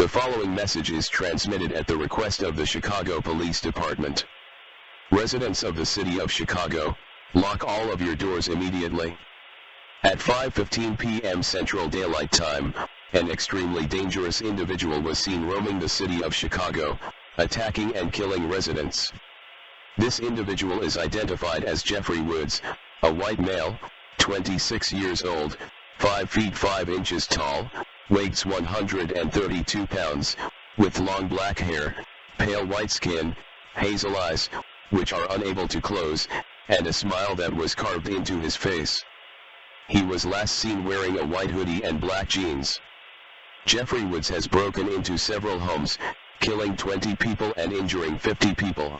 The following message is transmitted at the request of the Chicago Police Department. Residents of the city of Chicago, lock all of your doors immediately. At 5:15 p.m. Central Daylight Time, an extremely dangerous individual was seen roaming the city of Chicago, attacking and killing residents. This individual is identified as Jeffrey Woods, a white male, 26 years old, 5 feet 5 inches tall, weighs 132 pounds, with long black hair, pale white skin, hazel eyes, which are unable to close, and a smile that was carved into his face. He was last seen wearing a white hoodie and black jeans. Jeffrey Woods has broken into several homes, killing 20 people and injuring 50 people.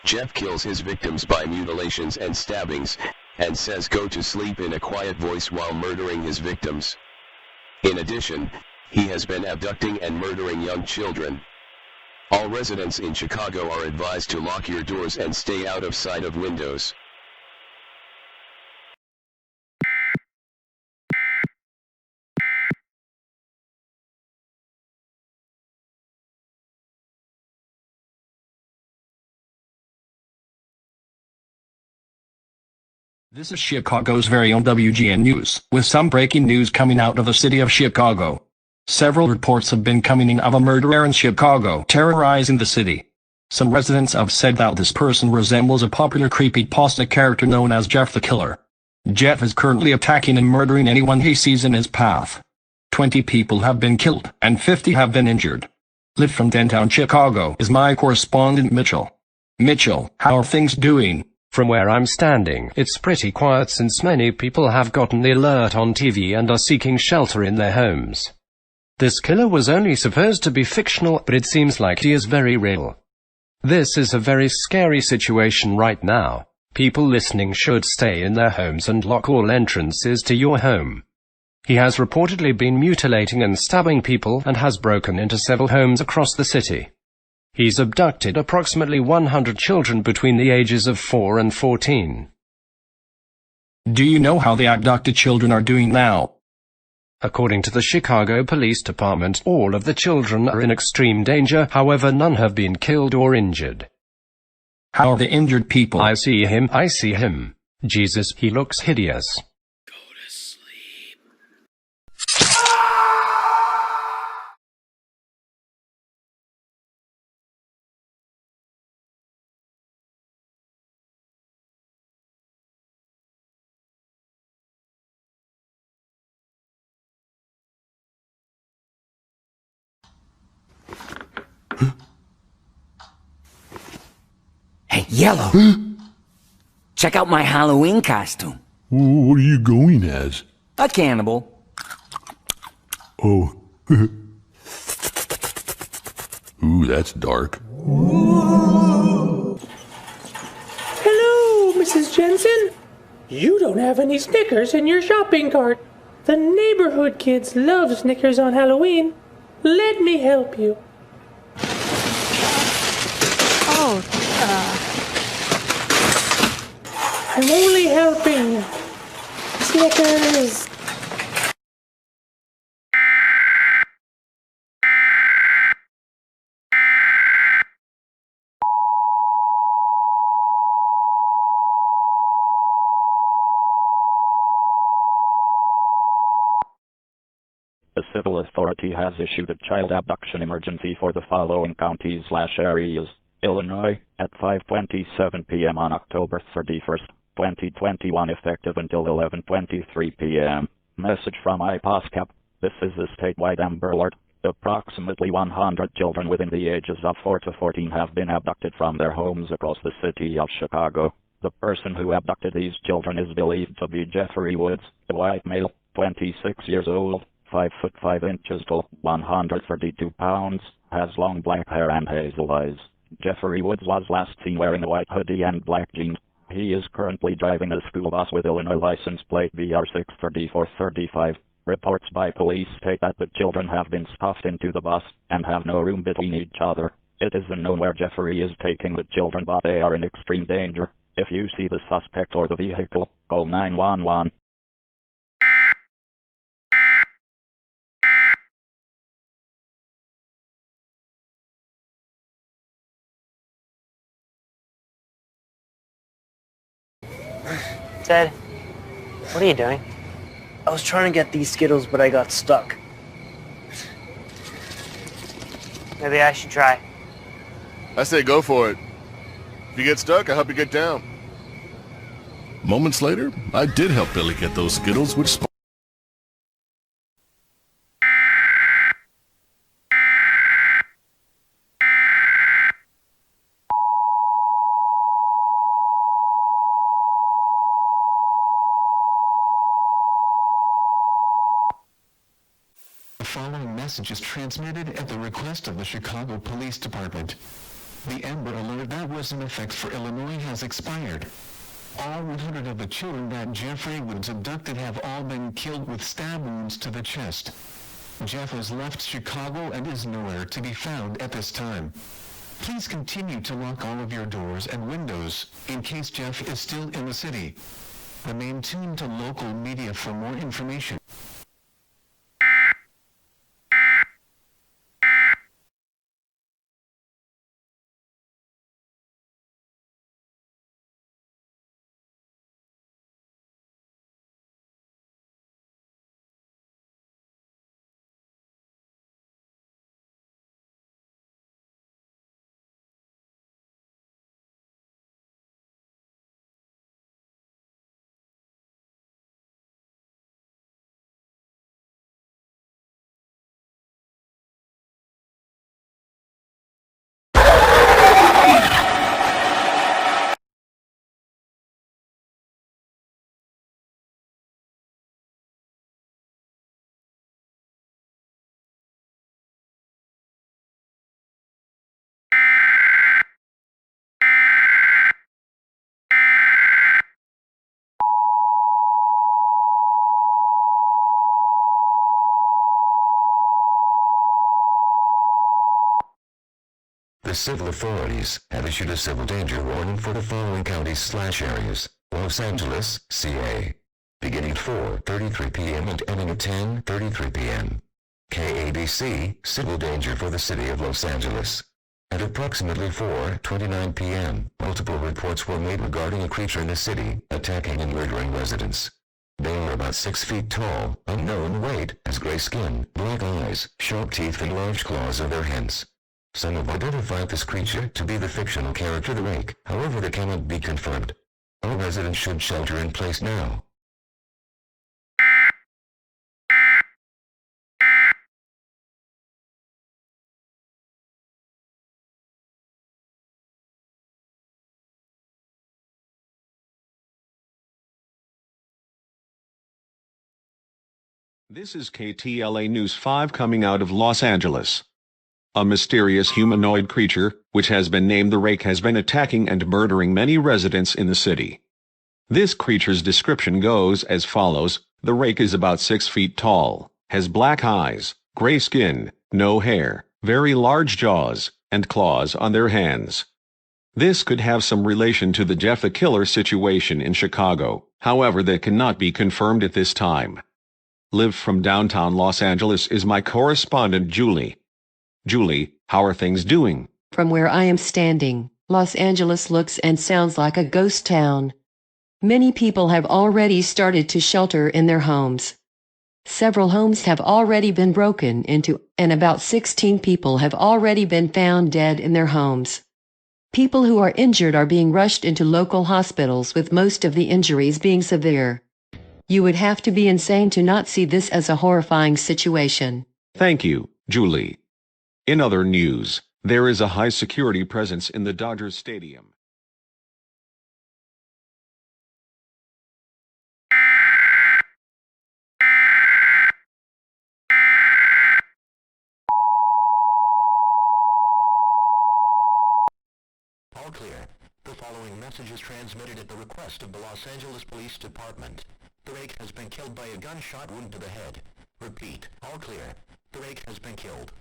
Jeff kills his victims by mutilations and stabbings, and says go to sleep in a quiet voice while murdering his victims. In addition, he has been abducting and murdering young children. All residents in Chicago are advised to lock your doors and stay out of sight of windows. This is Chicago's very own WGN News, with some breaking news coming out of the city of Chicago. Several reports have been coming in of a murderer in Chicago terrorizing the city. Some residents have said that this person resembles a popular creepypasta character known as Jeff the Killer. Jeff is currently attacking and murdering anyone he sees in his path. 20 people have been killed and 50 have been injured. Live from downtown Chicago is my correspondent Mitchell. Mitchell, how are things doing? From where I'm standing, it's pretty quiet since many people have gotten the alert on TV and are seeking shelter in their homes. This killer was only supposed to be fictional, but it seems like he is very real. This is a very scary situation right now. People listening should stay in their homes and lock all entrances to your home. He has reportedly been mutilating and stabbing people and has broken into several homes across the city. He's abducted approximately 100 children between the ages of 4 and 14. Do you know how the abducted children are doing now? According to the Chicago Police Department, all of the children are in extreme danger, however none have been killed or injured. How are the injured people? I see him. Jesus, he looks hideous. Go to sleep. Hey, Yellow! Check out my Halloween costume. What are you going as? A cannibal. Oh. Ooh, that's dark. Hello, Mrs. Jensen. You don't have any Snickers in your shopping cart. The neighborhood kids love Snickers on Halloween. Let me help you. I'm only helping you. Snickers. The civil authority has issued a child abduction emergency for the following counties/areas. Illinois, at 5:27 p.m. on October 31st, 2021, effective until 11:23 p.m. Message from IPOSCAP. This is a statewide Amber Alert. Approximately 100 children within the ages of 4 to 14 have been abducted from their homes across the city of Chicago. The person who abducted these children is believed to be Jeffrey Woods, a white male, 26 years old, 5 foot 5 inches tall, 132 pounds, has long black hair and hazel eyes. Jeffrey Woods was last seen wearing a white hoodie and black jeans. He is currently driving a school bus with Illinois license plate VR63435. Reports by police state that the children have been stuffed into the bus and have no room between each other. It is unknown where Jeffrey is taking the children, but they are in extreme danger. If you see the suspect or the vehicle, call 911. Ted, what are you doing? I was trying to get these Skittles, but I got stuck. Maybe I should try. I say go for it. If you get stuck, I'll help you get down. Moments later, I did help Billy get those Skittles, which The following message is transmitted at the request of the Chicago Police Department. The Amber Alert that was in effect for Illinois has expired. All 100 of the children that Jeffrey Woods abducted have all been killed with stab wounds to the chest. Jeff has left Chicago and is nowhere to be found at this time. Please continue to lock all of your doors and windows in case Jeff is still in the city. Remain tuned to local media for more information. The civil authorities have issued a civil danger warning for the following counties/areas: Los Angeles, CA, beginning at 4:33 p.m. and ending at 10:33 p.m. KABC, civil danger for the city of Los Angeles. At approximately 4:29 p.m., multiple reports were made regarding a creature in the city attacking and murdering residents. They are about 6 feet tall, unknown weight, has gray skin, black eyes, sharp teeth and large claws on their hands. Some have identified this creature to be the fictional character the Rake, however that cannot be confirmed. All residents should shelter in place now. This is KTLA News 5 coming out of Los Angeles. A mysterious humanoid creature, which has been named the Rake, has been attacking and murdering many residents in the city. This creature's description goes as follows: the Rake is about 6 feet tall, has black eyes, gray skin, no hair, very large jaws, and claws on their hands. This could have some relation to the Jeff the Killer situation in Chicago, however that cannot be confirmed at this time. Live from downtown Los Angeles is my correspondent Julie. Julie, how are things doing? From where I am standing, Los Angeles looks and sounds like a ghost town. Many people have already started to shelter in their homes. Several homes have already been broken into, and about 16 people have already been found dead in their homes. People who are injured are being rushed into local hospitals, with most of the injuries being severe. You would have to be insane to not see this as a horrifying situation. Thank you, Julie. In other news, there is a high security presence in the Dodgers Stadium. All clear. The following message is transmitted at the request of the Los Angeles Police Department. The Rake has been killed by a gunshot wound to the head. Repeat, all clear. The Rake has been killed.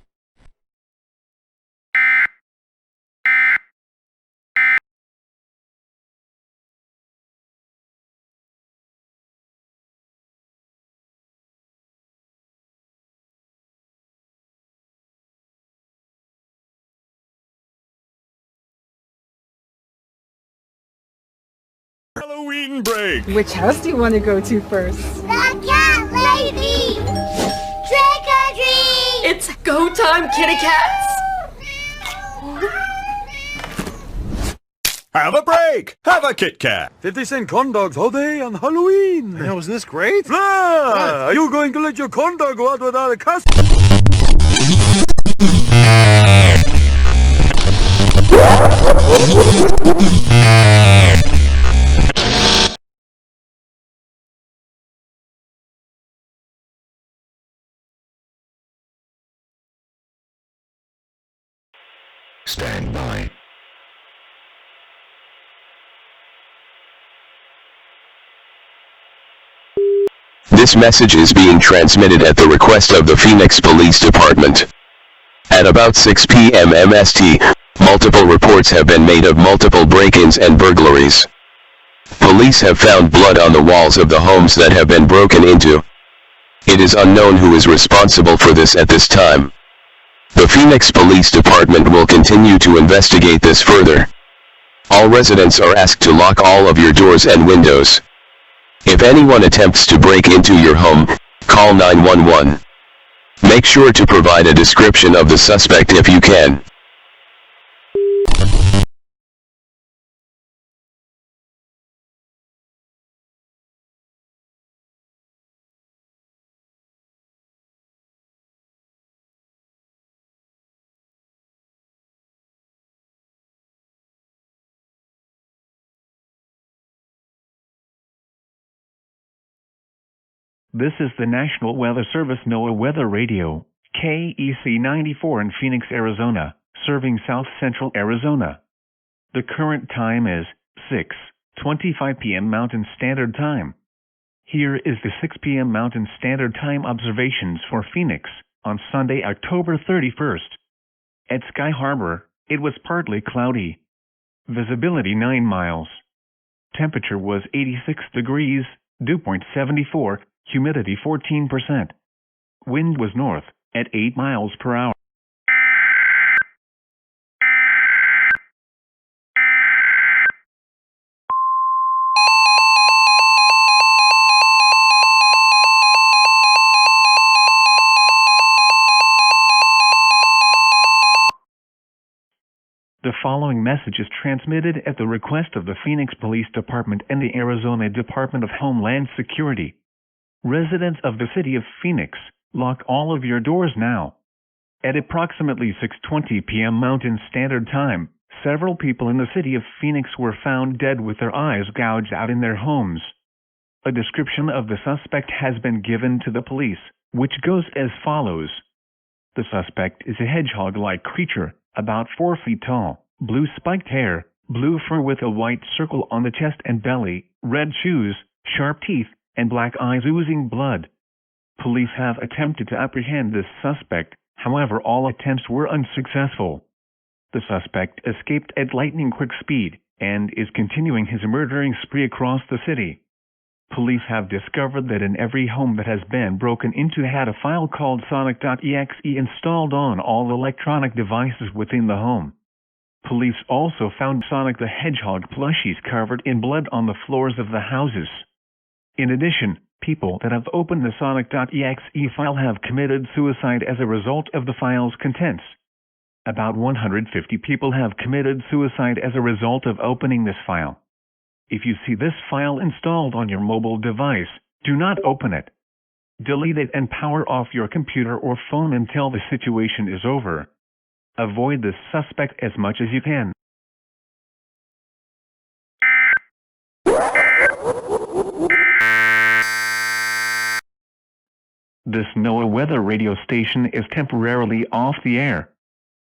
Halloween! Halloween break! Which house do you want to go to first? The cat lady! Trick or treat! It's go time, kitty cats! Have a break! Have a Kit Kat! 50-cent corn dogs all day on Halloween! Now, isn't this great? Ah, are you going to let your corn dog go out without a custom? Stand by. This message is being transmitted at the request of the Phoenix Police Department. At about 6 p.m. MST, multiple reports have been made of multiple break-ins and burglaries. Police have found blood on the walls of the homes that have been broken into. It is unknown who is responsible for this at this time. The Phoenix Police Department will continue to investigate this further. All residents are asked to lock all of your doors and windows. If anyone attempts to break into your home, call 911. Make sure to provide a description of the suspect if you can. This is the National Weather Service NOAA Weather Radio, KEC 94 in Phoenix, Arizona, serving south central Arizona. The current time is 6:25 p.m. Mountain Standard Time. Here is the 6 p.m. Mountain Standard Time observations for Phoenix on Sunday, October 31st. At Sky Harbor, it was partly cloudy. Visibility 9 miles. Temperature was 86 degrees, dew point 74, humidity 14%. Wind was north at 8 miles per hour. The following message is transmitted at the request of the Phoenix Police Department and the Arizona Department of Homeland Security. Residents of the city of Phoenix, lock all of your doors now. At approximately 6:20 p.m. Mountain Standard Time, several people in the city of Phoenix were found dead with their eyes gouged out in their homes. A description of the suspect has been given to the police, which goes as follows. The suspect is a hedgehog-like creature, about 4 feet tall, blue spiked hair, blue fur with a white circle on the chest and belly, red shoes, sharp teeth, and black eyes oozing blood. Police have attempted to apprehend this suspect, however all attempts were unsuccessful. The suspect escaped at lightning-quick speed, and is continuing his murdering spree across the city. Police have discovered that in every home that has been broken into had a file called Sonic.exe installed on all electronic devices within the home. Police also found Sonic the Hedgehog plushies covered in blood on the floors of the houses. In addition, people that have opened the Sonic.exe file have committed suicide as a result of the file's contents. About 150 people have committed suicide as a result of opening this file. If you see this file installed on your mobile device, do not open it. Delete it and power off your computer or phone until the situation is over. Avoid this suspect as much as you can. This NOAA weather radio station is temporarily off the air.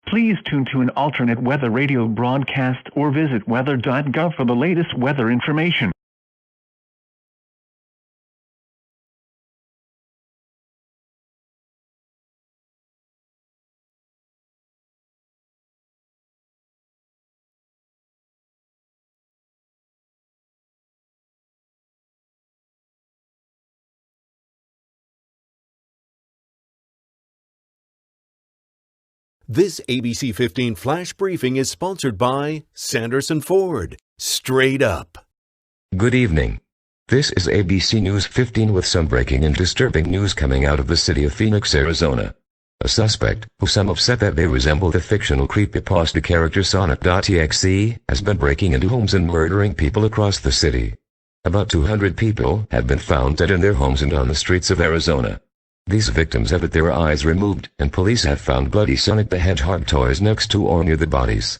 Please tune to an alternate weather radio broadcast or visit weather.gov for the latest weather information. This ABC 15 Flash Briefing is sponsored by Sanderson Ford. Straight up. Good evening. This is ABC News 15 with some breaking and disturbing news coming out of the city of Phoenix, Arizona. A suspect, who some have said that they resemble the fictional creepypasta character Sonic.exe, has been breaking into homes and murdering people across the city. About 200 people have been found dead in their homes and on the streets of Arizona. These victims have had their eyes removed, and police have found bloody Sonic the Hedgehog toys next to or near the bodies.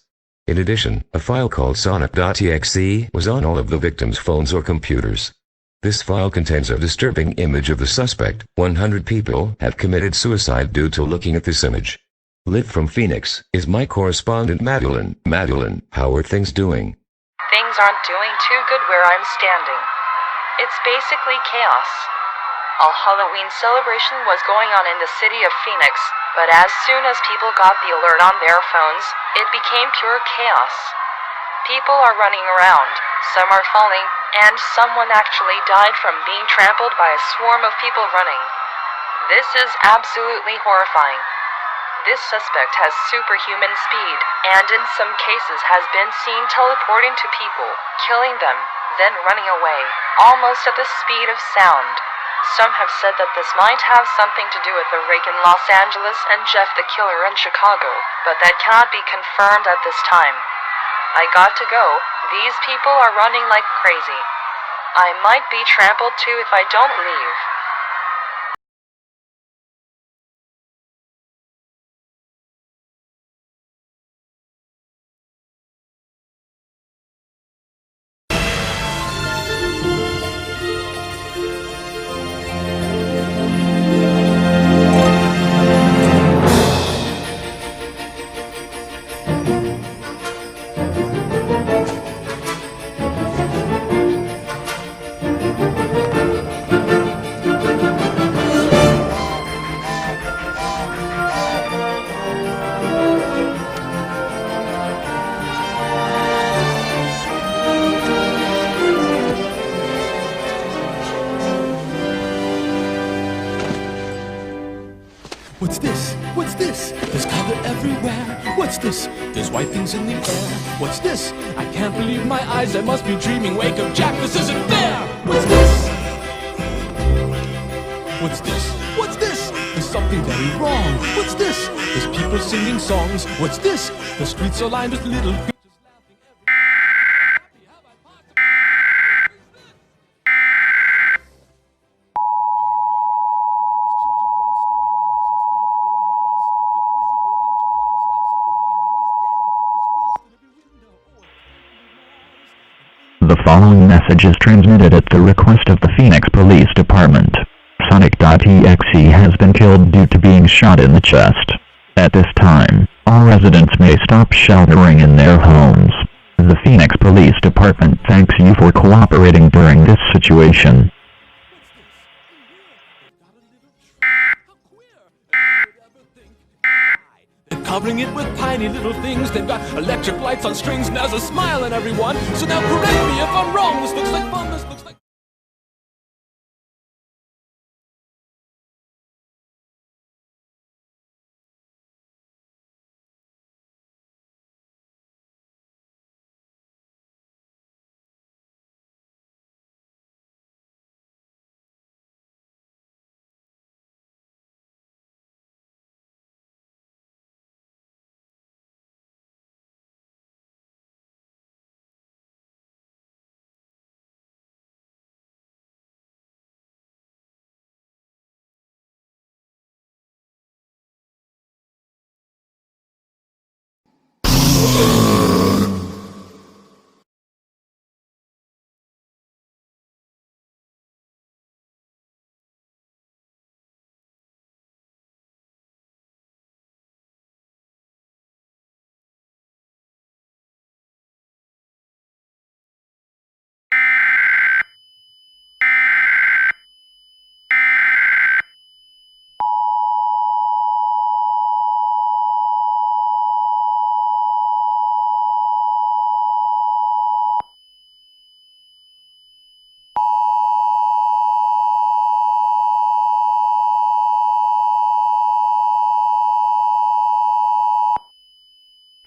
In addition, a file called Sonic.exe was on all of the victims' phones or computers. This file contains a disturbing image of the suspect. 100 people have committed suicide due to looking at this image. Live from Phoenix is my correspondent Madeline. Madeline, how are things doing? Things aren't doing too good where I'm standing. It's basically chaos. A Halloween celebration was going on in the city of Phoenix, but as soon as people got the alert on their phones, it became pure chaos. People are running around, some are falling, and someone actually died from being trampled by a swarm of people running. This is absolutely horrifying. This suspect has superhuman speed, and in some cases has been seen teleporting to people, killing them, then running away, almost at the speed of sound. Some have said that this might have something to do with the rake in Los Angeles and Jeff the Killer in Chicago, but that cannot be confirmed at this time. I got to go. These people are running like crazy. I might be trampled too if I don't leave. What's this? What's this? There's color everywhere. What's this? There's white things in the air. What's this? I can't believe my eyes. I must be dreaming. Wake up, Jack. This isn't fair. What's this? What's this? What's this? There's something very wrong. What's this? There's people singing songs. What's this? The streets are lined with little creatures laughing The following message is transmitted at the request of the Phoenix Police Department. Sonic.exe has been killed due to being shot in the chest. At this time, all residents may stop sheltering in their homes. The Phoenix Police Department thanks you for cooperating during this situation. They're covering it with tiny little things. They've got electric lights on strings, and there's a smile on everyone. So now correct me if I'm wrong. This looks like fun. This looks like...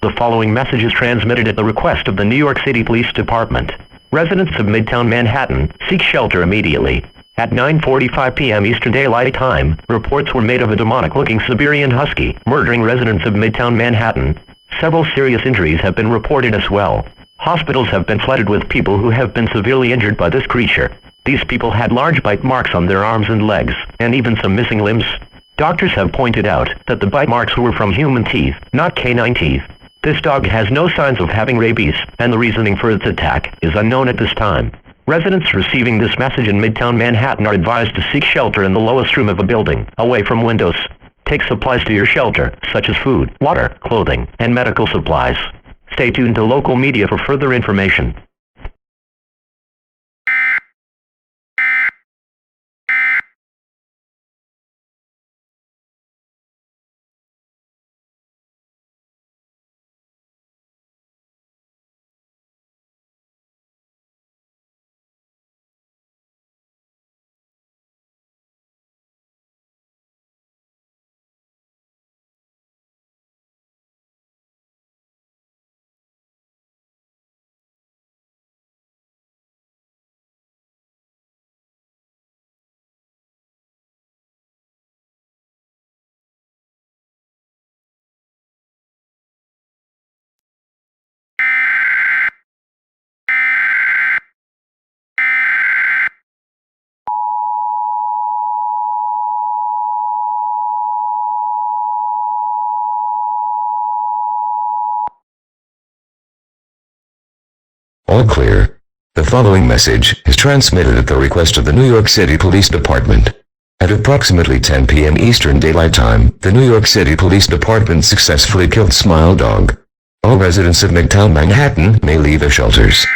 The following message is transmitted at the request of the New York City Police Department. Residents of Midtown Manhattan, seek shelter immediately. At 9:45 p.m. Eastern Daylight Time, reports were made of a demonic-looking Siberian husky murdering residents of Midtown Manhattan. Several serious injuries have been reported as well. Hospitals have been flooded with people who have been severely injured by this creature. These people had large bite marks on their arms and legs, and even some missing limbs. Doctors have pointed out that the bite marks were from human teeth, not canine teeth. This dog has no signs of having rabies, and the reasoning for its attack is unknown at this time. Residents receiving this message in Midtown Manhattan are advised to seek shelter in the lowest room of a building, away from windows. Take supplies to your shelter, such as food, water, clothing, and medical supplies. Stay tuned to local media for further information. All clear. The following message is transmitted at the request of the New York City Police Department. At approximately 10 p.m. Eastern Daylight Time, the New York City Police Department successfully killed Smile Dog. All residents of Midtown Manhattan may leave their shelters.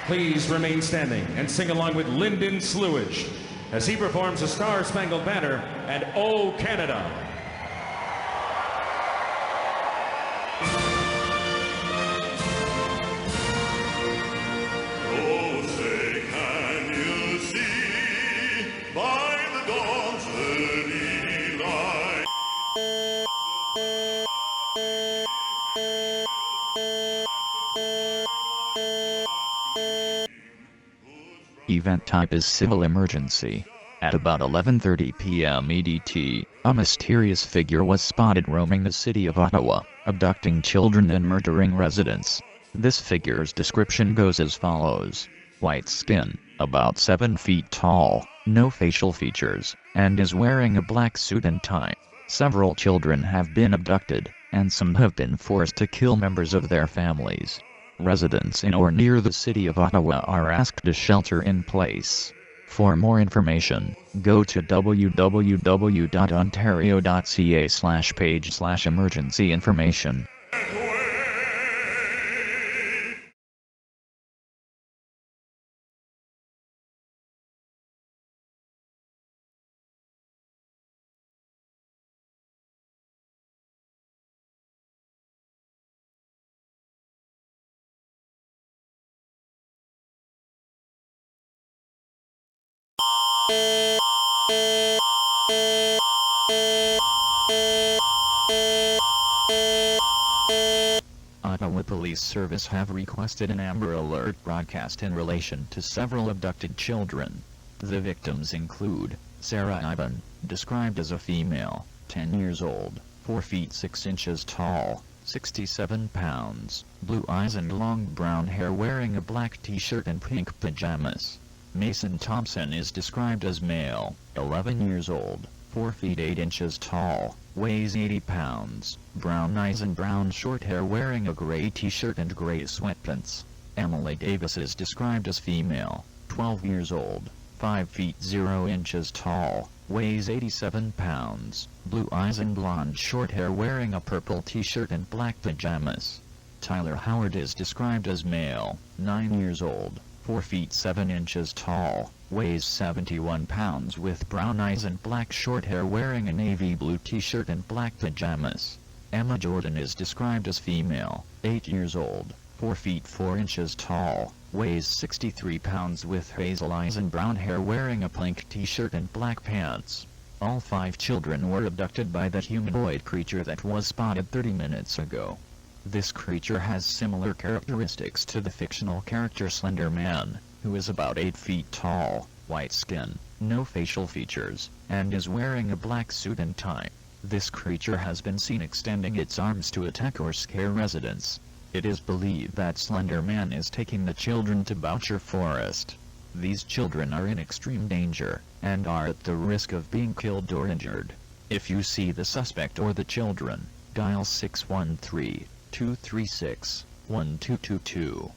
Please remain standing and sing along with Lyndon Slewage as he performs the Star-Spangled Banner and O Canada. Oh, say, can you see by the dawn's early light? Event type is civil emergency. At about 11:30 p.m. EDT, a mysterious figure was spotted roaming the city of Ottawa, abducting children and murdering residents. This figure's description goes as follows. White skin, about 7 feet tall, no facial features, and is wearing a black suit and tie. Several children have been abducted, and some have been forced to kill members of their families. Residents in or near the city of Ottawa are asked to shelter in place. For more information, go to www.ontario.ca/page/emergency information. Ottawa Police Service have requested an Amber Alert broadcast in relation to several abducted children. The victims include Sarah Ivan, described as a female, 10 years old, 4 feet 6 inches tall, 67 pounds, blue eyes and long brown hair, wearing a black t-shirt and pink pajamas. Mason Thompson is described as male, 11 years old, 4 feet 8 inches tall, weighs 80 pounds, brown eyes and brown short hair, wearing a gray t-shirt and gray sweatpants. Emily Davis is described as female, 12 years old, 5 feet 0 inches tall, weighs 87 pounds, blue eyes and blonde short hair, wearing a purple t-shirt and black pajamas. Tyler Howard is described as male, 9 years old, 4 feet 7 inches tall, weighs 71 pounds with brown eyes and black short hair, wearing a navy blue t-shirt and black pajamas. Emma Jordan is described as female, 8 years old, 4 feet 4 inches tall, weighs 63 pounds with hazel eyes and brown hair, wearing a pink t-shirt and black pants. All 5 children were abducted by the humanoid creature that was spotted 30 minutes ago. This creature has similar characteristics to the fictional character Slender Man, who is about 8 feet tall, white skin, no facial features, and is wearing a black suit and tie. This creature has been seen extending its arms to attack or scare residents. It is believed that Slender Man is taking the children to Boucher Forest. These children are in extreme danger, and are at the risk of being killed or injured. If you see the suspect or the children, dial 613-236-1222.